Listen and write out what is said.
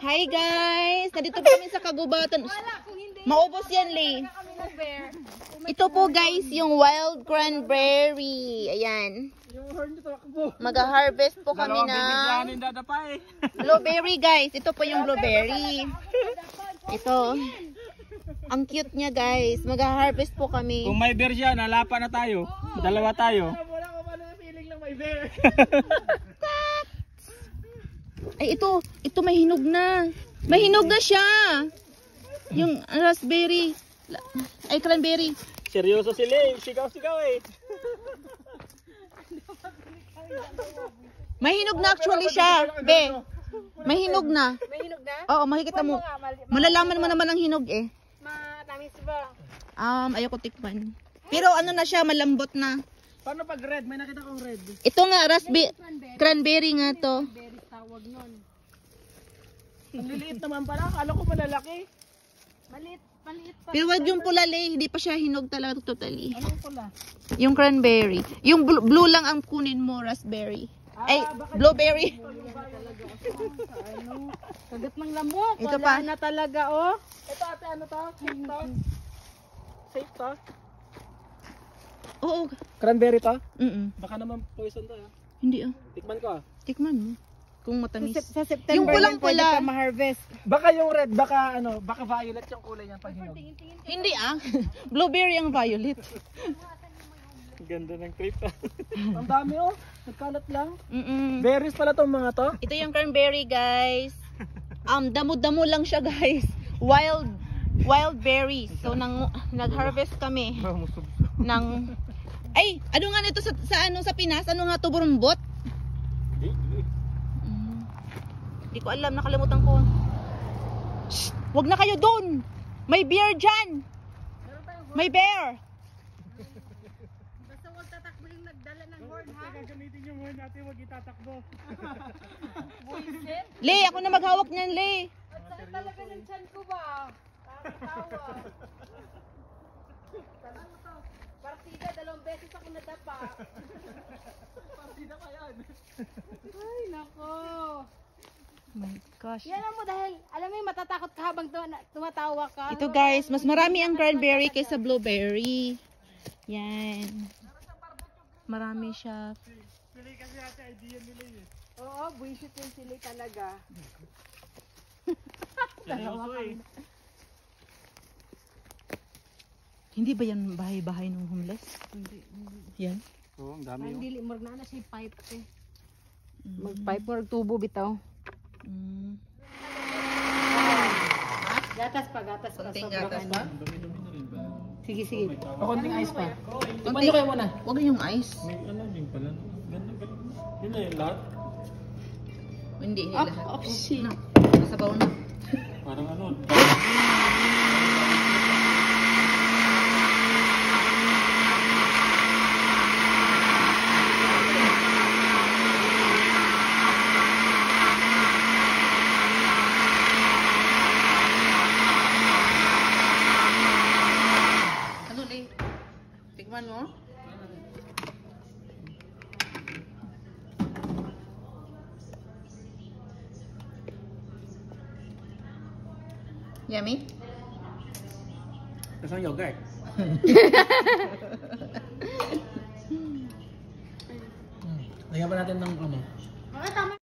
Hi guys! Nandito po kami sa kagubatan. Maubos yan, Lee. Ito po guys, yung wild cranberry. Ayan. Mag-harvest po kami ng blueberry guys. Ito po yung blueberry. Ito. Ang cute niya guys. Mag-harvest po kami. Kung may bear siya, nalapa na tayo. Dalawa tayo. Wala ko pa na feeling na may bear. Ay, ito may hinog na. May hinog na siya. Yung raspberry. Ay, cranberry. Seryoso sila eh. Sigaw-sigaw eh. May hinog na actually siya. Be, may hinog na. May hinog na? Oo, makikita mo. Malalaman mo naman ang hinog eh. Matamis ba? Ayoko tikman. Pero ano na siya, malambot na. Paano pag red? May nakita kong red. Ito nga, cranberry nga to. Berry tawag nun. Ang liliit naman pala. Akala ko malalaki. Maliit pa. Pero wag yung pula, hindi pa siya hinog talaga totally. Anong pula? Yung cranberry. Yung blue lang ang kunin mo, raspberry. Ay, blueberry. Kagat ng lamok. Ito Wala pa. na talaga, oh. Ito ate, ano to? Safe to? Safe to? Oo. Cranberry to? Baka Baka naman poison to ah. hindi ah. Tikman ko ah. Tikman mo. Kung matamis. Sa September Yung pulang-pula. pwede ka ma-harvest. Baka yung red, baka ano, baka violet yung kulay niyan pag hinog. Hindi ah. Blueberry ang violet. Ganda ng clip ah. Ang dami oh. Nagkalat lang. Mm-mm. Berries pala tong mga to. Ito yung cranberry, guys. Damo-damo lang siya, guys. Wild berries. So nag-harvest kami ng ano nga nito sa Pinas? Ano nga to, burumbot? Hindi ko alam, nakalimutan ko. Shh! Wag na kayo doon. May bear diyan. May bear. Basta huwag tatakbo yung nagdala ng horn, ha? Gagamitin yung horn natin, wag itatakbo. Buisit? Lee, ako na maghawak niyan, Lee. At saan talaga ng tiyan ko ba? Nakakatawa. Partida, 2 beses ako nadapa. Partida pa yan. Ay, nako. Oh my gosh. Yan mo dahil, alam mo yung matatakot ka habang tumatawa ka. Ito guys, mas marami ang cranberry kaysa blueberry. Yan. Marami siya. Pili kasi ate, idea nila yun. Oo, buisit yung sili talaga. Seryoso eh. Hindi ba yan bahay-bahay ng homeless? Hindi. Yan. Oo, ang dami Ang yun. dili, morna na siya pipe eh. Mag-pipe mo, tubo bitaw. Gatas pa. Konting Sobra gatas ka na. Sige. Konting ice pa. Tikman nyo kayo muna. Huwag yung ice. May ano din pala. Ganda. Yun na yung lahat. Hindi Up, lahat. shit. Na. Nasabaw na. Parang ano. Ano, Lee? Tikman mo? Yummy? Kasang yogurt. Lagyan pa natin ng ano.